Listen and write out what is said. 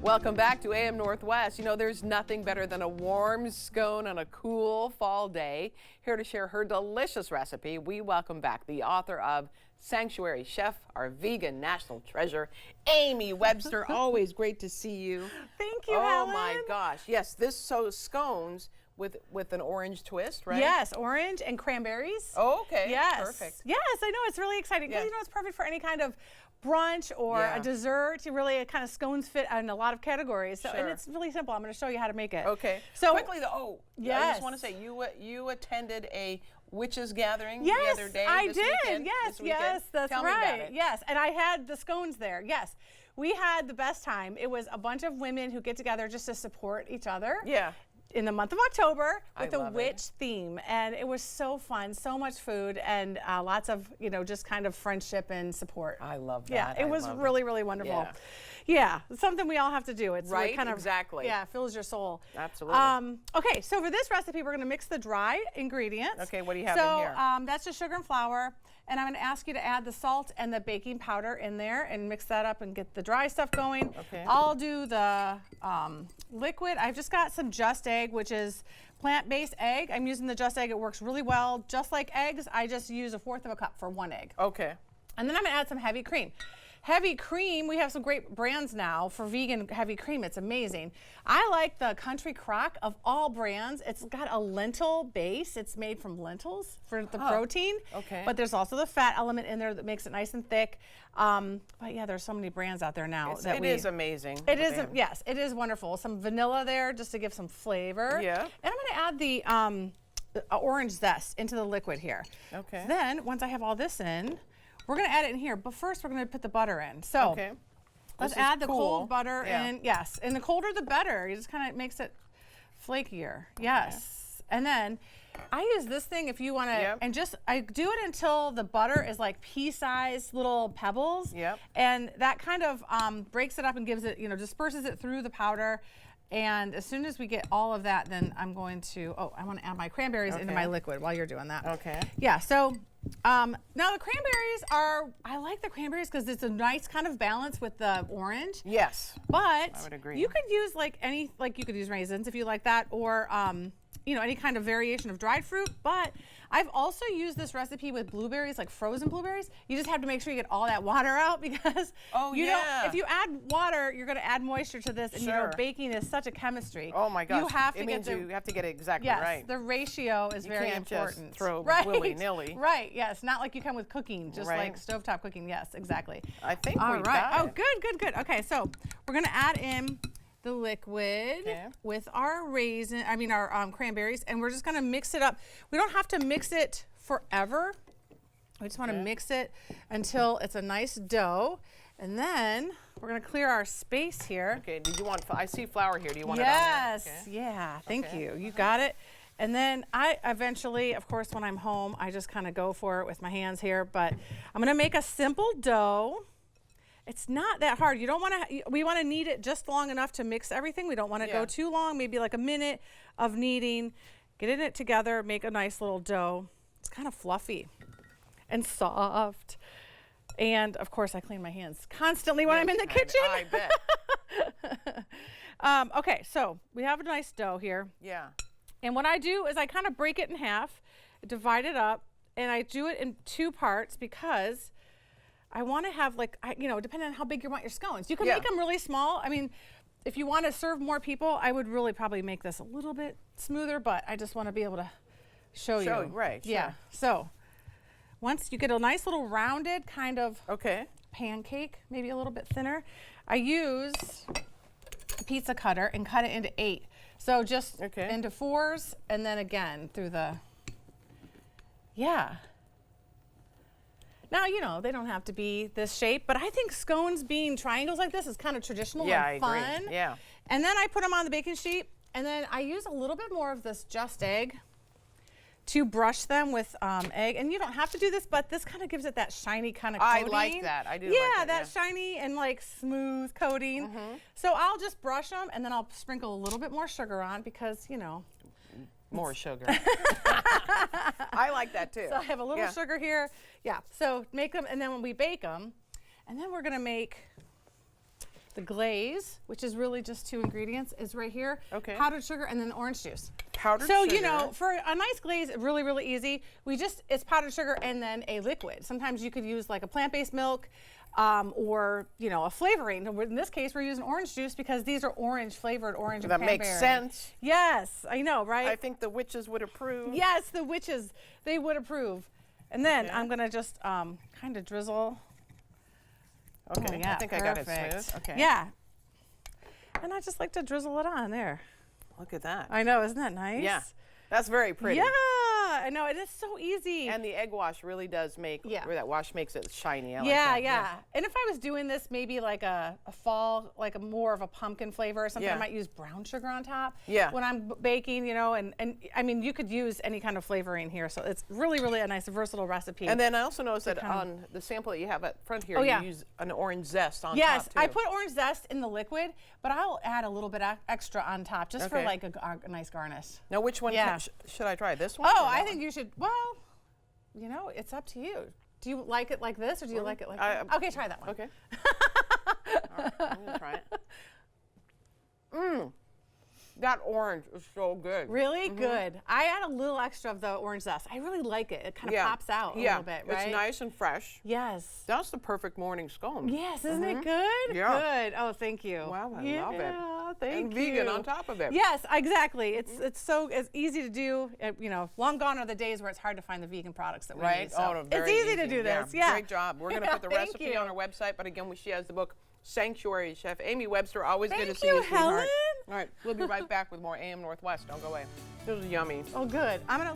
Welcome back to AM Northwest. You know, there's nothing better than a warm scone on a cool fall day. Here to share her delicious recipe, we welcome back the author of Sanctuary Chef, our vegan national treasure, Amy Webster. Always great to see you. Thank you, Oh Helen. my gosh. Yes, scones with an orange twist, right? Yes, orange and cranberries. Oh, okay. Yes. Perfect. Yes, I know. It's really exciting because, Yeah. you know, it's perfect for any kind of brunch or a dessert. You really kind of scones fit in a lot of categories. So, and it's really simple. I'm going to show you how to make it. Okay. So quickly though, I just want to say you attended a witches gathering the other day. I this did. weekend, Yes, that's Tell me about right. it. Yes, and I had the scones there. Yes. We had the best time. It was a bunch of women who get together just to support each other. Yeah. In the month of October with a love witch theme, and it was so fun, so much food, and lots of, you know, just kind of friendship and support. I love that. Yeah, it was really, really wonderful. Yeah. It's something we all have to do. It's right, really kind of exactly. Yeah, fills your soul. Absolutely. Okay, so for this recipe, we're going to mix the dry ingredients. Okay, what do you have in here? So that's just sugar and flour, and I'm going to ask you to add the salt and the baking powder in there and mix that up and get the dry stuff going. Okay. I'll do the liquid. I've just got some Just Egg, which is plant-based egg. I'm using the Just Egg. It works really well. Just like eggs, I just use 1/4 cup for 1 egg. Okay. And then I'm going to add some heavy cream. Heavy cream, we have some great brands now for vegan heavy cream. It's amazing. I like the Country Crock of all brands. It's got a lentil base. It's made from lentils for the protein. Okay. But there's also the fat element in there that makes it nice and thick. But yeah, there's so many brands out there now. It is amazing. It is, yes, it is wonderful. Some vanilla there just to give some flavor. Yeah. And I'm going to add the orange zest into the liquid here. Okay. Then, once I have all this in, we're going to add it in here, but first we're going to put the butter in. So let's add the cold butter in. Yes, and the colder the better. It just kind of makes it flakier. Yes. And then I use this thing if you want to, and just I do it until the butter is like pea-sized little pebbles. Yep. And that kind of breaks it up and gives it, you know, disperses it through the powder. And as soon as we get all of that, then I'm going to, I want to add my cranberries into my liquid while you're doing that. Okay. Yeah, so now the cranberries I like the cranberries because it's a nice kind of balance with the orange. Yes. But I would agree. you could use you could use raisins if you like that, or you know, any kind of variation of dried fruit. But I've also used this recipe with blueberries, like frozen blueberries. You just have to make sure you get all that water out because if you add water, you're going to add moisture to this, and you know, baking is such a chemistry. Oh my gosh. You have to you have to get it exactly yes, right. the ratio is very important. Just throw right. willy-nilly. Right, yes, not like you come with cooking, just like stovetop cooking. Yes, exactly. I think all we right. got Oh, good. Okay, so we're going to add in the liquid with our our cranberries, and we're just going to mix it up. We don't have to mix it forever. We just want to mix it until it's a nice dough, and then we're going to clear our space here. Okay, I see flour here. Do you want yes, it on there? yeah, thank you. You got it. And then I eventually, of course, when I'm home, I just kind of go for it with my hands here, but I'm going to make a simple dough. It's not that hard. You don't want to, we want to knead it just long enough to mix everything. We don't want to go too long, maybe like a minute of kneading. Getting it together, make a nice little dough. It's kind of fluffy and soft. And of course, I clean my hands constantly when I'm in the kitchen. I bet. Okay, so we have a nice dough here. Yeah. And what I do is I kind of break it in half, divide it up, and I do it in 2 parts because I want to have depending on how big you want your scones. You can make them really small. I mean, if you want to serve more people, I would really probably make this a little bit smoother, but I just want to be able to show you. Right, yeah. sure. So once you get a nice little rounded kind of pancake, maybe a little bit thinner, I use a pizza cutter and cut it into 8. So just into 4s, and then again through the, Now, you know, they don't have to be this shape, but I think scones being triangles like this is kind of traditional and fun. I agree. Yeah. And then I put them on the baking sheet, and then I use a little bit more of this Just Egg to brush them with egg. And you don't have to do this, but this kind of gives it that shiny kind of coating. I like that. I do like that. That shiny and like smooth coating. So I'll just brush them, and then I'll sprinkle a little bit more sugar on because, you know. More sugar. I like that too. So I have a little sugar here. Yeah, so make them, and then when we bake them, and then we're gonna make The glaze, which is really just 2 ingredients, is right here. Okay. Powdered sugar and then orange juice. Powdered so, sugar. you know, for a nice glaze, really, really easy. It's powdered sugar and then a liquid. Sometimes you could use like a plant-based milk or, you know, a flavoring. In this case, we're using orange juice because these are flavored orange and That cranberry. makes sense. Yes, I know, right? I think the witches would approve. Yes, the witches, they would approve. And then I'm gonna just kind of drizzle. Okay, Oh, yeah, I think I got it perfect. smooth. Okay. Yeah. And I just like to drizzle it on there. Look at that. I know, isn't that nice? Yeah, that's very pretty. Yeah, I know, it is so easy. And the egg wash really does make, or that wash makes it shiny. I like yeah, that. yeah. And if I was doing this maybe like a fall, like a more of a pumpkin flavor or something, I might use brown sugar on top. Yeah. When I'm baking, you know, and I mean, you could use any kind of flavoring here. So it's really, really a nice, versatile recipe. And then I also noticed that on the sample that you have at front here, you use an orange zest on top. Yes, too. I put orange zest in the liquid, but I'll add a little bit extra on top just for like a nice garnish. Now, which one should I try? This one? Oh, I think you should. Well, you know, it's up to you. Do you like it like this, or do you like it like that? Okay, try that one. Okay. All right, I'm gonna try it. Mmm. That orange is so good. Really good. I add a little extra of the orange zest. I really like it. It kind of pops out a little bit, right? It's nice and fresh. Yes. That's the perfect morning scone. Yes, isn't it good? Yeah. Good. Oh, thank you. Wow, I love it. Thank and you. vegan on top of it. Yes, exactly. It's easy to do. You know, long gone are the days where it's hard to find the vegan products that we need. So Oh, very it's easy to do this. Yeah. Great job. We're going to put the recipe on our website, but again, she has the book Sanctuary Chef Amy Webster. Always good to see you, Helen. sweetheart. All right, we'll be right back with more AM Northwest. Don't go away. This is yummy. Oh, good. I'm gonna